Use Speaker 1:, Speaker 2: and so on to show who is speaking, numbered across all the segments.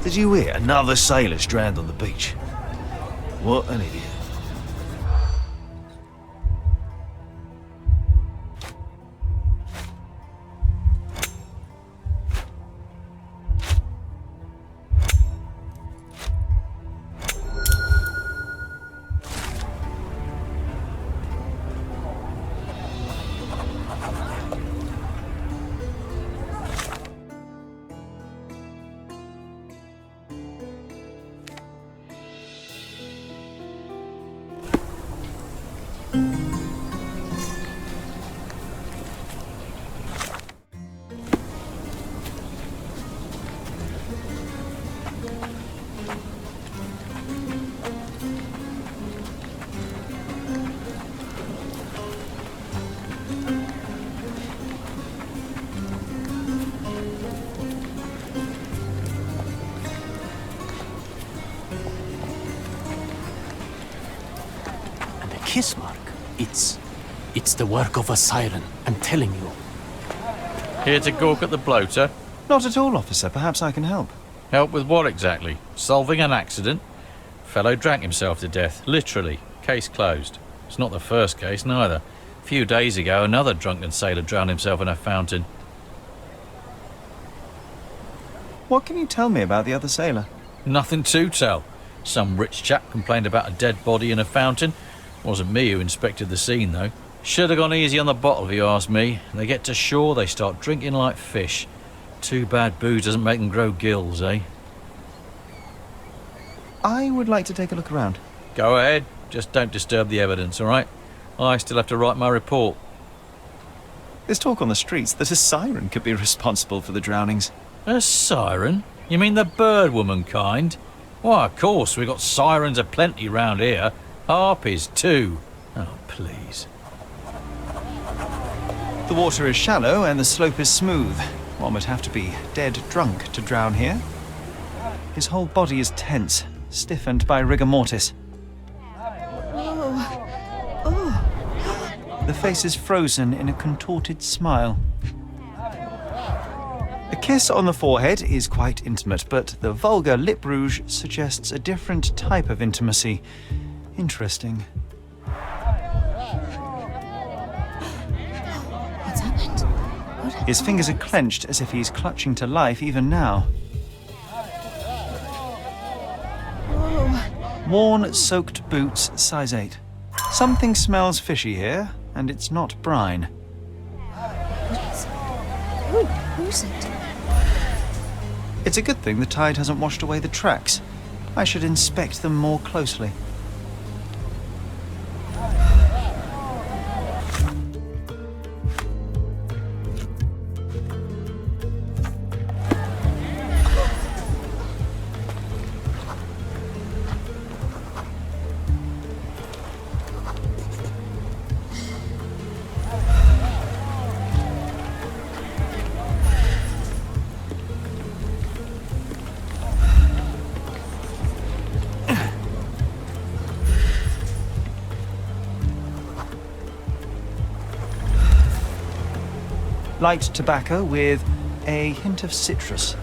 Speaker 1: Did you hear? Another sailor's drowned on the beach. What an idiot.
Speaker 2: Kiss mark. It's the work of a siren, I'm telling you.
Speaker 3: Here to gawk at the bloater?
Speaker 1: Not at all, officer. Perhaps I can help.
Speaker 3: Help with what exactly? Solving an accident? Fellow drank himself to death, literally. Case closed. It's not the first case, neither. A few days ago, another drunken sailor drowned himself in a fountain.
Speaker 1: What can you tell me about the other sailor?
Speaker 3: Nothing to tell. Some rich chap complained about a dead body in a fountain. Wasn't me who inspected the scene, though. Should have gone easy on the bottle, if you ask me. They get to shore, they start drinking like fish. Too bad booze doesn't make them grow gills, eh?
Speaker 1: I would like to take a look around.
Speaker 3: Go ahead. Just don't disturb the evidence, all right? I still have to write my report.
Speaker 1: There's talk on the streets that a siren could be responsible for the drownings.
Speaker 3: A siren? You mean the bird woman kind? Why, of course, we've got sirens aplenty round here. Harpies, too. Oh, please.
Speaker 1: The water is shallow and the slope is smooth. One would have to be dead drunk to drown here. His whole body is tense, stiffened by rigor mortis. The face is frozen in a contorted smile. A kiss on the forehead is quite intimate, but the vulgar lip rouge suggests a different type of intimacy. Interesting.
Speaker 4: What's happened?
Speaker 1: His fingers are clenched as if he's clutching to life even now.
Speaker 4: Whoa.
Speaker 1: Worn, soaked boots, size 8. Something smells fishy here, and it's not brine.
Speaker 4: Who's it?
Speaker 1: It's a good thing the tide hasn't washed away the tracks. I should inspect them more closely. Light tobacco with a hint of citrus.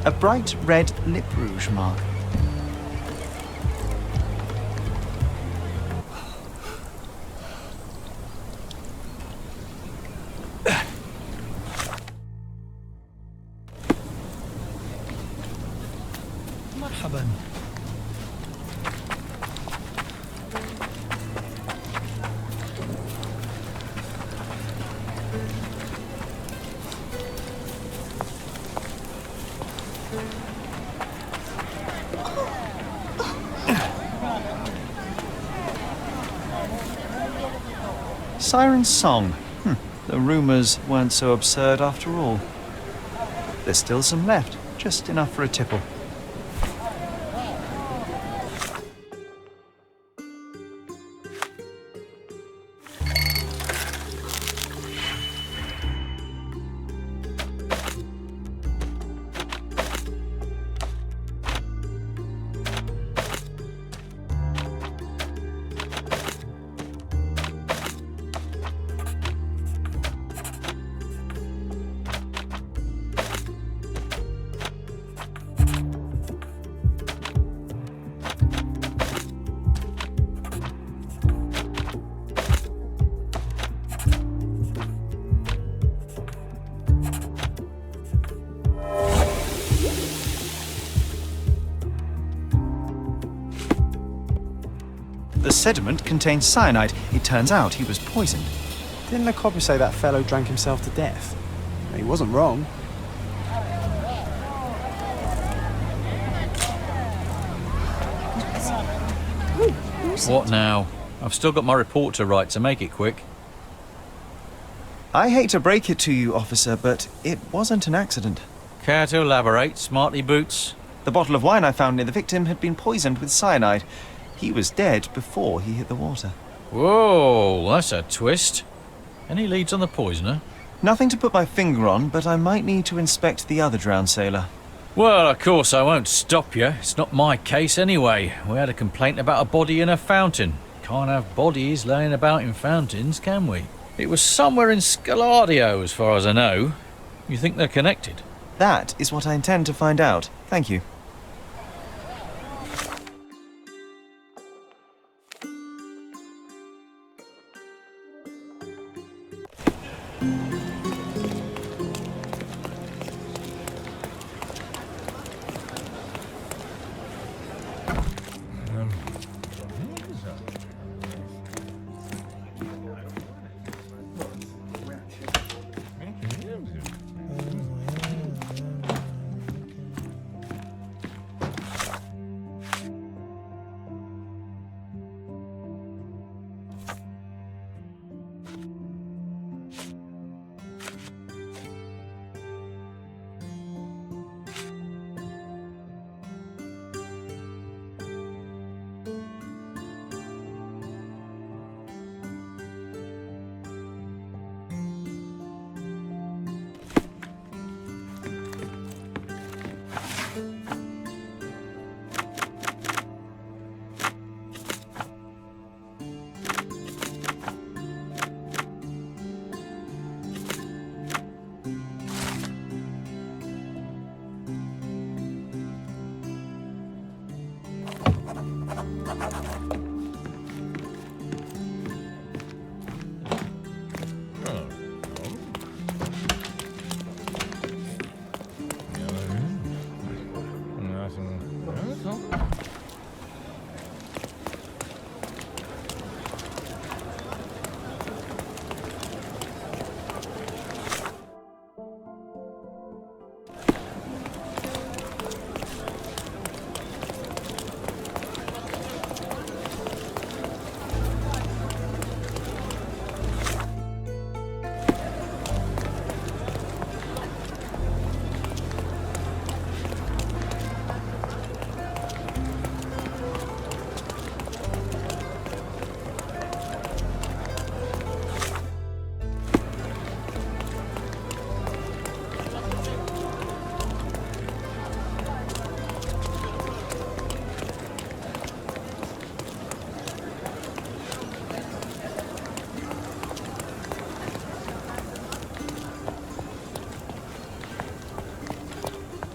Speaker 1: A bright red lip rouge mark.
Speaker 5: مرحبا.
Speaker 1: Siren's song. The rumours weren't so absurd after all. There's still some left, just enough for a tipple. the sediment contained cyanide. It turns out he was poisoned.
Speaker 5: Didn't the copper say that fellow drank himself to death? He wasn't wrong.
Speaker 4: Who's
Speaker 3: What
Speaker 4: it?
Speaker 3: now? I've still got my report to write, so make it quick.
Speaker 1: I hate to break it to you, officer, but it wasn't an accident.
Speaker 3: Care to elaborate, smarty boots?
Speaker 1: The bottle of wine I found near the victim had been poisoned with cyanide. He was dead before he hit the water.
Speaker 3: Whoa, that's a twist. Any leads on the poisoner?
Speaker 1: Nothing to put my finger on, but I might need to inspect the other drowned sailor.
Speaker 3: Well, of course I won't stop you. It's not my case anyway. We had a complaint about a body in a fountain. Can't have bodies laying about in fountains, can we? It was somewhere in Scaladio, as far as I know. You think they're connected?
Speaker 1: That is what I intend to find out. Thank you.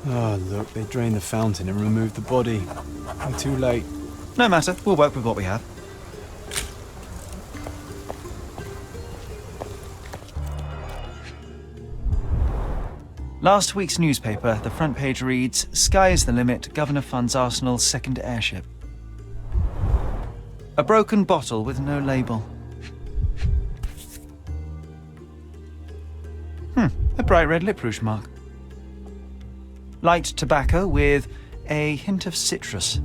Speaker 5: Oh, look, they drained the fountain and removed the body. I'm too late.
Speaker 1: No matter, we'll work with what we have. Last week's newspaper, the front page reads, "Sky is the limit, Governor funds Arsenal's second airship." A broken bottle with no label. A bright red lip rouge mark. Light tobacco with a hint of citrus.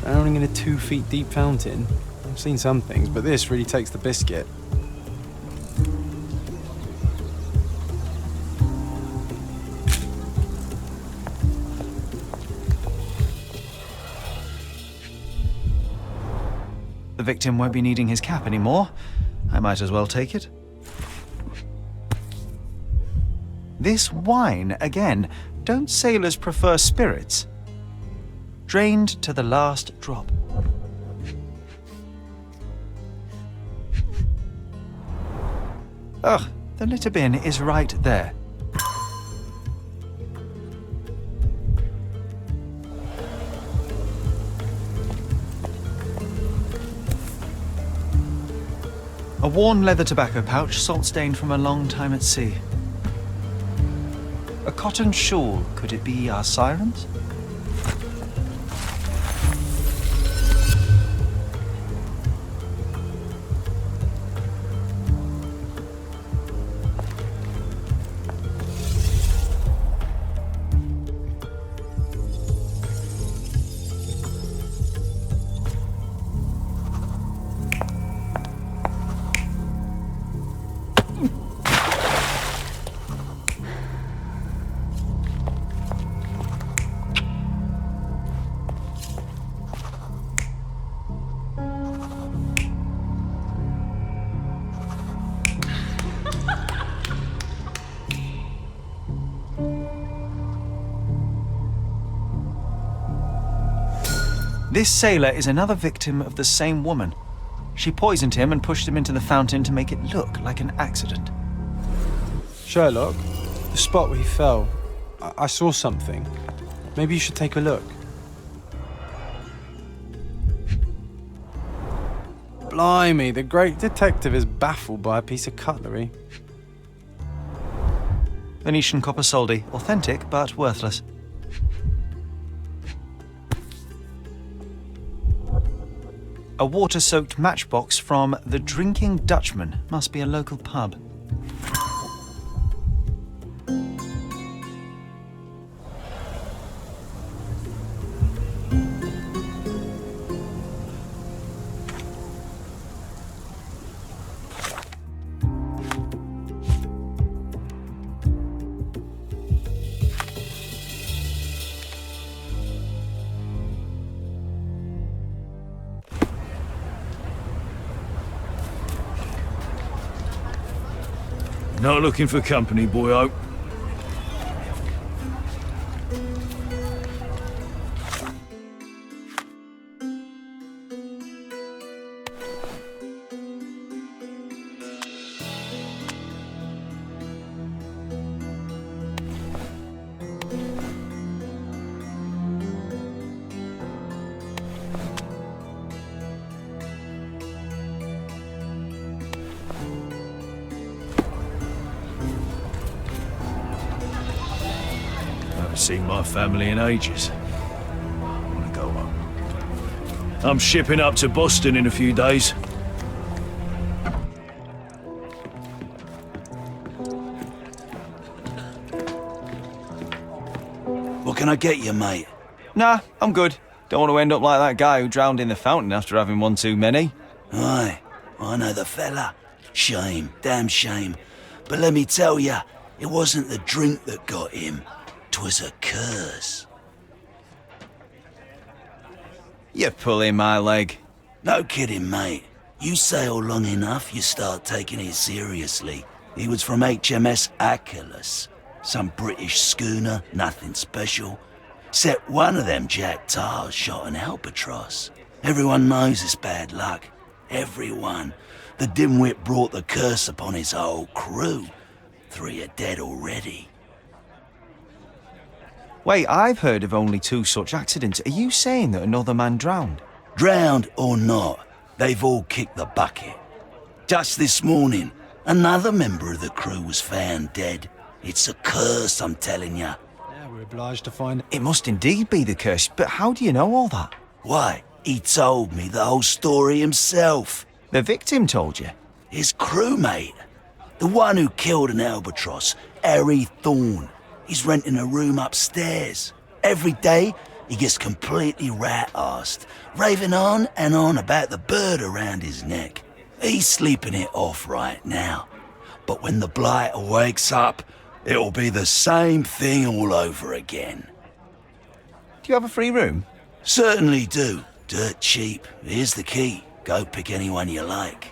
Speaker 5: Drowning in a 2 feet deep fountain? I've seen some things, but this really takes the biscuit.
Speaker 1: The victim won't be needing his cap anymore. I might as well take it. This wine, again. Don't sailors prefer spirits? Drained to the last drop. Ugh, the litter bin is right there. A worn leather tobacco pouch, salt-stained from a long time at sea. A cotton shawl. Could it be our sirens? This sailor is another victim of the same woman. She poisoned him and pushed him into the fountain to make it look like an accident.
Speaker 5: Sherlock, the spot where he fell, I saw something. Maybe you should take a look. Blimey, the great detective is baffled by a piece of cutlery.
Speaker 1: Venetian copper soldi, authentic but worthless. A water-soaked matchbox from the Drinking Dutchman. Must be a local pub.
Speaker 6: Not looking for company, boyo. Seen my family in ages. I want to go home. I'm shipping up to Boston in a few days.
Speaker 7: What can I get you, mate?
Speaker 1: Nah, I'm good. Don't want to end up like that guy who drowned in the fountain after having one too many.
Speaker 7: Aye, I know the fella. Shame, damn shame. But let me tell ya, it wasn't the drink that got him. 'Twas a curse.
Speaker 1: You're pulling my leg.
Speaker 7: No kidding, mate. You sail long enough, you start taking it seriously. He was from HMS Achilles. Some British schooner, nothing special. Except one of them Jack Tars shot an albatross. Everyone knows it's bad luck. Everyone. The dimwit brought the curse upon his whole crew. 3 are dead already.
Speaker 1: Wait, I've heard of only 2 such accidents. Are you saying that another man drowned?
Speaker 7: Drowned or not, they've all kicked the bucket. Just this morning, another member of the crew was found dead. It's a curse, I'm telling ya.
Speaker 5: Yeah, we're obliged to find it.
Speaker 1: It must indeed be the curse, but how do you know all that?
Speaker 7: Why, he told me the whole story himself.
Speaker 1: The victim told you?
Speaker 7: His crewmate. The one who killed an albatross, Harry Thorne. He's renting a room upstairs. Every day, he gets completely rat-arsed, raving on and on about the bird around his neck. He's sleeping it off right now. But when the blighter wakes up, it'll be the same thing all over again.
Speaker 1: Do you have a free room?
Speaker 7: Certainly do. Dirt cheap. Here's the key. Go pick anyone you like.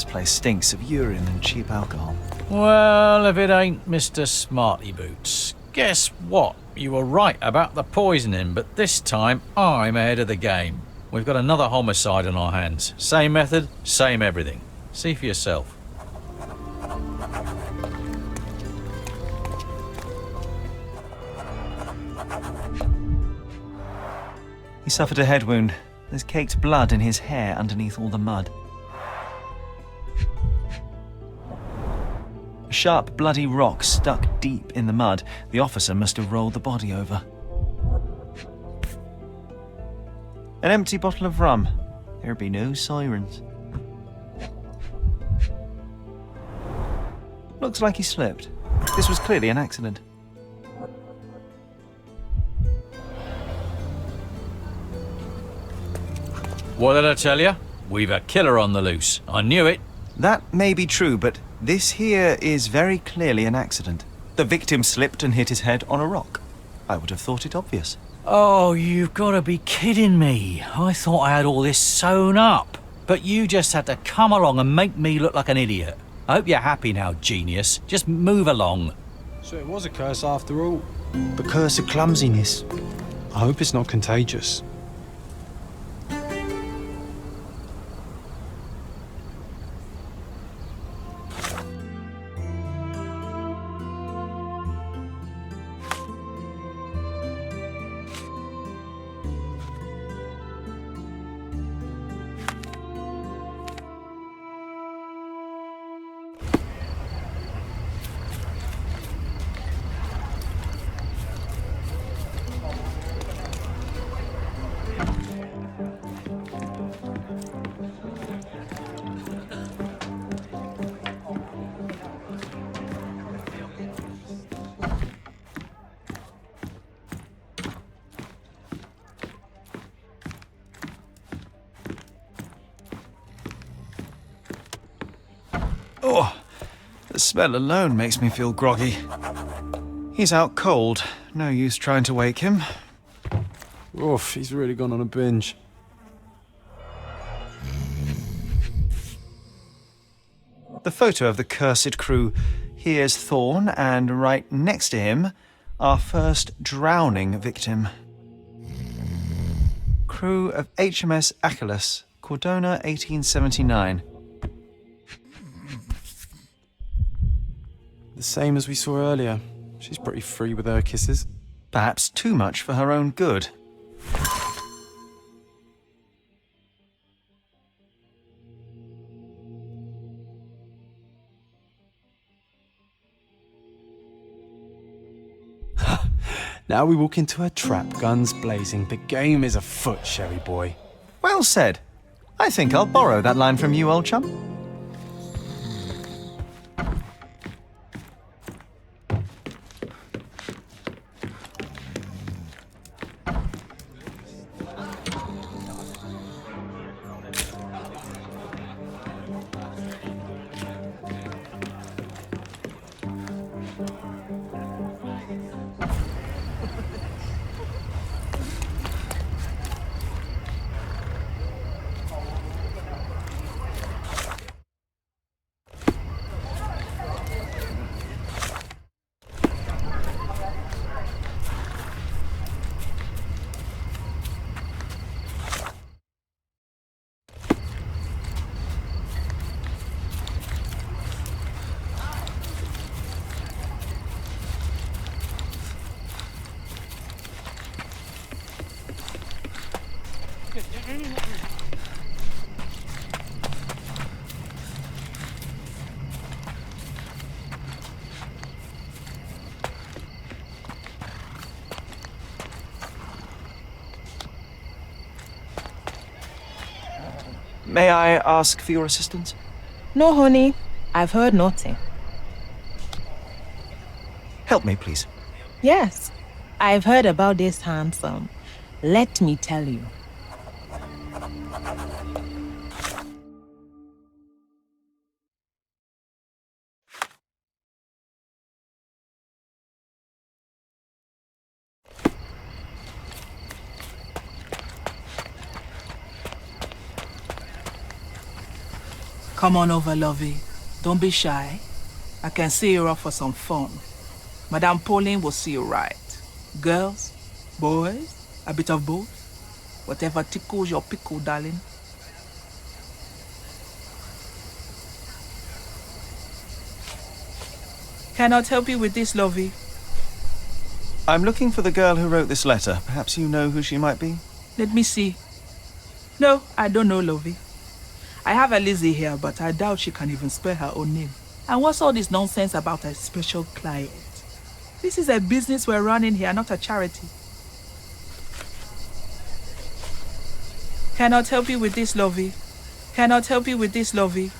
Speaker 1: place stinks of urine and cheap alcohol.
Speaker 3: Well, if it ain't Mr. Smarty Boots. Guess what? You were right about the poisoning, but this time I'm ahead of the game. We've got another homicide on our hands. Same method, same everything. See for yourself.
Speaker 1: He suffered a head wound. There's caked blood in his hair underneath all the mud. A sharp, bloody rock stuck deep in the mud. The officer must have rolled the body over. An empty bottle of rum. There'd be no sirens. Looks like he slipped. This was clearly an accident.
Speaker 3: What did I tell you? We've a killer on the loose. I knew it.
Speaker 1: That may be true, but this here is very clearly an accident. The victim slipped and hit his head on a rock. I would have thought it obvious.
Speaker 3: Oh, you've got to be kidding me. I thought I had all this sewn up. But you just had to come along and make me look like an idiot. I hope you're happy now, genius. Just move along.
Speaker 5: So it was a curse after all. The curse of clumsiness. I hope it's not contagious.
Speaker 1: Oh, the smell alone makes me feel groggy. He's out cold. No use trying to wake him.
Speaker 5: Oof, he's really gone on a binge.
Speaker 1: The photo of the cursed crew. Here's Thorne, and right next to him, our first drowning victim. Crew of HMS Achilles, Cordona, 1879.
Speaker 5: The same as we saw earlier. She's pretty free with her kisses.
Speaker 1: Perhaps too much for her own good.
Speaker 5: Now we walk into a trap, guns blazing. The game is afoot, Sherry boy.
Speaker 1: Well said. I think I'll borrow that line from you, old chum. May I ask for your assistance?
Speaker 4: No, honey. I've heard nothing.
Speaker 1: Help me, please.
Speaker 4: Yes, I've heard about this handsome. Let me tell you.
Speaker 8: Come on over, lovey. Don't be shy. I can see you're off for some fun. Madame Pauline will see you right. Girls, boys, a bit of both. Whatever tickles your pickle, darling. Cannot help you with this, lovey.
Speaker 1: I'm looking for the girl who wrote this letter. Perhaps you know who she might be?
Speaker 8: Let me see. No, I don't know, lovey. I have a Lizzie here, but I doubt she can even spell her own name. And what's all this nonsense about a special client? This is a business we're running here, not a charity. Cannot help you with this, lovey. Cannot help you with this, lovey.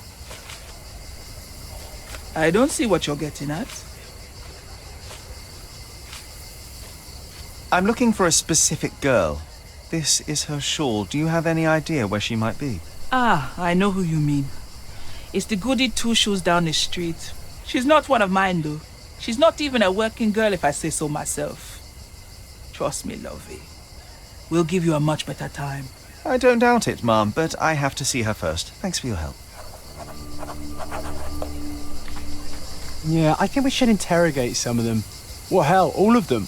Speaker 8: I don't see what you're getting at.
Speaker 1: I'm looking for a specific girl. This is her shawl. Do you have any idea where she might be?
Speaker 8: Ah, I know who you mean. It's the goody two shoes down the street. She's not one of mine, though. She's not even a working girl, if I say so myself. Trust me, lovey. We'll give you a much better time.
Speaker 1: I don't doubt it, Ma'am, but I have to see her first. Thanks for your help.
Speaker 5: Yeah, I think we should interrogate some of them. Well, hell, all of them.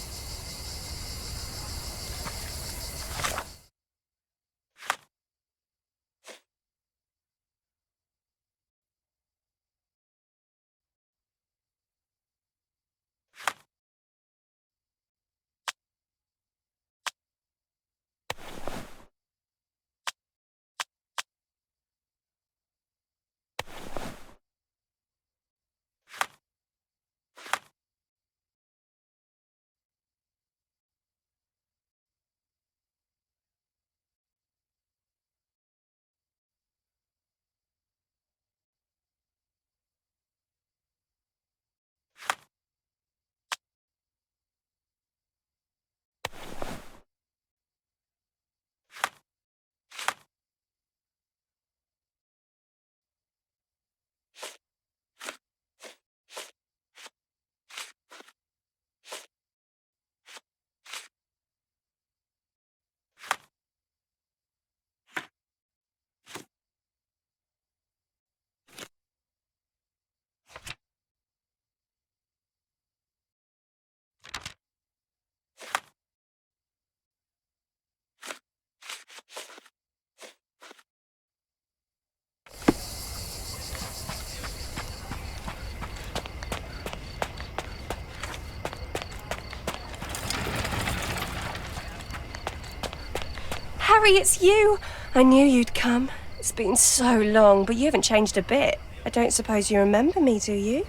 Speaker 9: Harry, it's you! I knew you'd come. It's been so long, but you haven't changed a bit. I don't suppose you remember me, do you?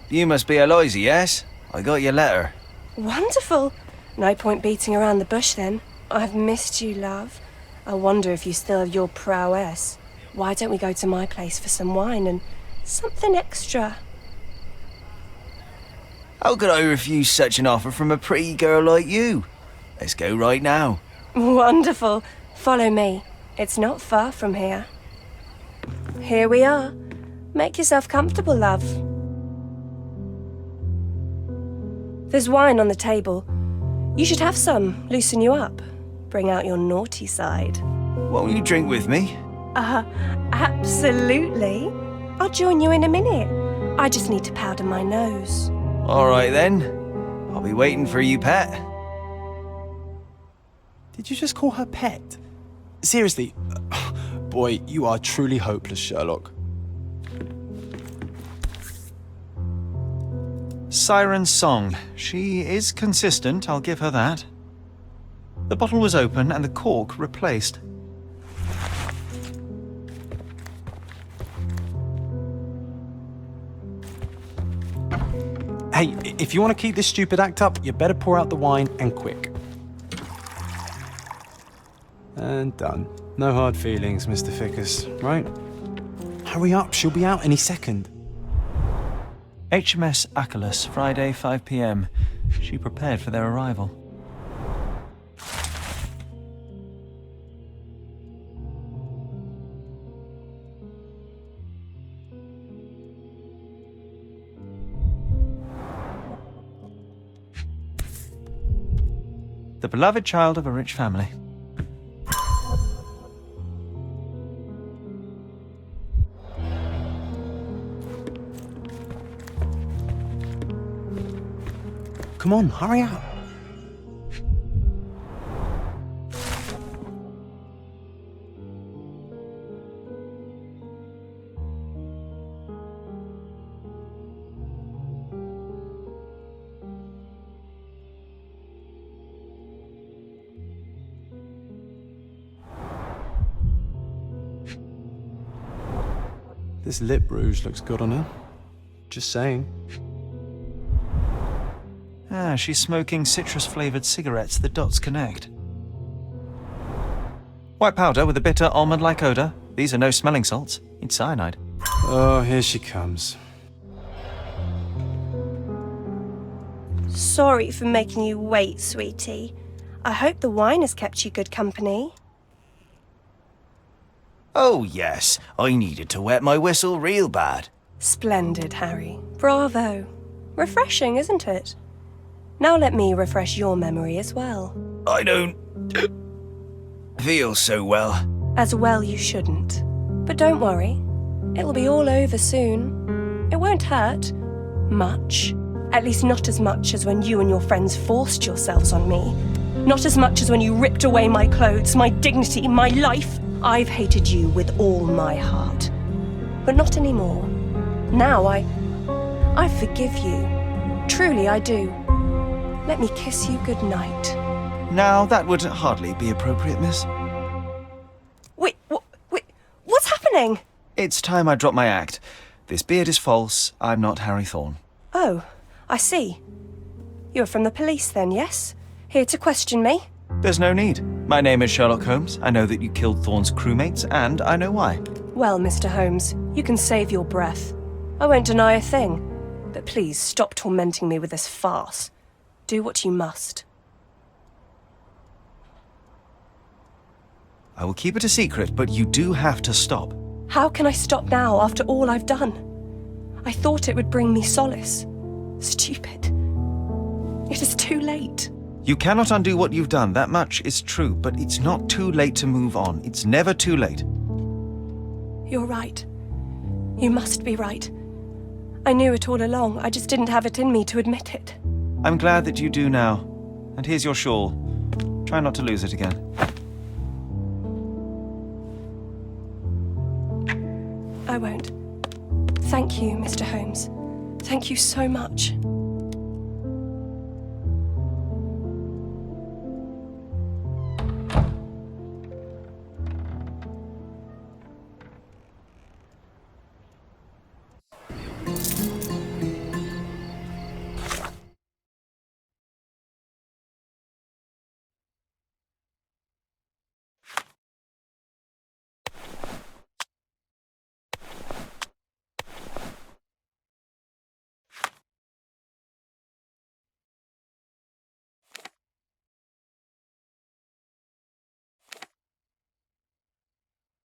Speaker 7: You must be Eloisa, yes? I got your letter.
Speaker 9: Wonderful! No point beating around the bush then. I've missed you, love. I wonder if you still have your prowess. Why don't we go to my place for some wine and something extra?
Speaker 7: How could I refuse such an offer from a pretty girl like you? Let's go right now.
Speaker 9: Wonderful. Follow me. It's not far from here. Here we are. Make yourself comfortable, love. There's wine on the table. You should have some. Loosen you up. Bring out your naughty side.
Speaker 7: Won't you drink with me?
Speaker 9: Absolutely. I'll join you in a minute. I just need to powder my nose.
Speaker 7: All right then. I'll be waiting for you, pet.
Speaker 5: Did you just call her pet? Seriously? Boy, you are truly hopeless, Sherlock.
Speaker 1: Siren's song. She is consistent, I'll give her that. The bottle was open and the cork replaced.
Speaker 5: Hey, if you want to keep this stupid act up, you better pour out the wine and quick. And done. No hard feelings, Mr. Ficus, right? Hurry up, she'll be out any second.
Speaker 1: HMS Achilles, Friday, 5 p.m. She prepared for their arrival. The beloved child of a rich family.
Speaker 5: Come on, hurry up. This lip rouge looks good on her. Just saying.
Speaker 1: Ah, she's smoking citrus-flavoured cigarettes. The dots connect. White powder with a bitter almond-like odour. These are no smelling salts. It's cyanide.
Speaker 5: Oh, here she comes.
Speaker 9: Sorry for making you wait, sweetie. I hope the wine has kept you good company.
Speaker 7: Oh, yes. I needed to wet my whistle real bad.
Speaker 9: Splendid, Harry. Bravo. Refreshing, isn't it? Now let me refresh your memory as well.
Speaker 7: I don't feel so well.
Speaker 9: As well you shouldn't. But don't worry. It'll be all over soon. It won't hurt. Much. At least not as much as when you and your friends forced yourselves on me. Not as much as when you ripped away my clothes, my dignity, my life. I've hated you with all my heart. But not anymore. Now I forgive you. Truly I do. Let me kiss you good night.
Speaker 1: Now, that would hardly be appropriate, miss.
Speaker 9: Wait, what's happening?
Speaker 1: It's time I drop my act. This beard is false. I'm not Harry Thorne.
Speaker 9: Oh, I see. You're from the police then, yes? Here to question me?
Speaker 1: There's no need. My name is Sherlock Holmes. I know that you killed Thorne's crewmates, and I know why.
Speaker 9: Well, Mr. Holmes, you can save your breath. I won't deny a thing. But please stop tormenting me with this farce. Do what you must.
Speaker 1: I will keep it a secret, but you do have to stop.
Speaker 9: How can I stop now after all I've done? I thought it would bring me solace. Stupid. It is too late.
Speaker 1: You cannot undo what you've done, that much is true, but it's not too late to move on. It's never too late.
Speaker 9: You're right. You must be right. I knew it all along, I just didn't have it in me to admit it.
Speaker 1: I'm glad that you do now. And here's your shawl. Try not to lose it again.
Speaker 9: I won't. Thank you, Mr. Holmes. Thank you so much.